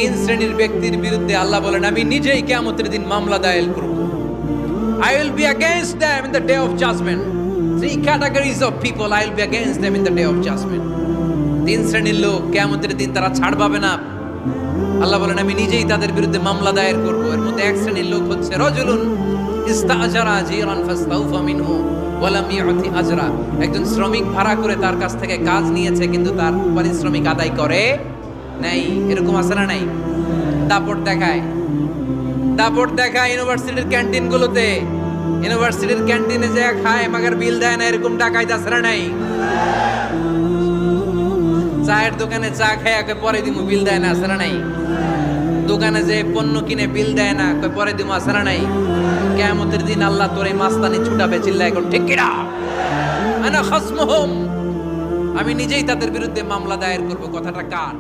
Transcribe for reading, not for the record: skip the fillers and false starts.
তিন শ্রেণীর ব্যক্তির বিরুদ্ধে আল্লাহ বলেন আমি নিজেই কিয়ামতের দিন মামলা দায়ের করব। I will be against them in the day of judgment. Three categories of people I will be against them in the day of judgment. তিন শ্রেণীর লোক কিয়ামতের দিন তারা ছাড় পাবে না। আল্লাহ বলেন আমি নিজেই তাদের বিরুদ্ধে মামলা দায়ের করব। এর মধ্যে এক শ্রেণীর লোক হচ্ছে রাজুলুন ইস্তাজারা জিরান ফাস্তাউফা মিনহু ওয়া লাম ইউতি আজরা। একজন শ্রমিক ভাড়া করে তার কাছ থেকে কাজ নিয়েছে কিন্তু তার পারিশ্রমিক আদায় করে নাই। এরকম আছে না নাই? দাপট দেখায় ইউনিভার্সিটির ক্যান্টিনগুলোতে। ইউনিভার্সিটির ক্যান্টিনে যে খায় মাগার বিল দেয় না, এরকম টাকায় আছে না নাই? চায়ের দোকানে চা খায় পরে দিমু বিল দেয় না, আছে না নাই? দোকানে যে পণ্য কিনে বিল দেয় না, পরে দিমু, আছে না নাই? কিয়ামতের দিন আল্লাহ তোর এই মাস্তানি ছুটাবে, চিল্লা এখন ঠিক কিনা? আনা খাসমুহুম, আমি নিজেই তাদের বিরুদ্ধে মামলা দায়ের করব। কথাটা কার?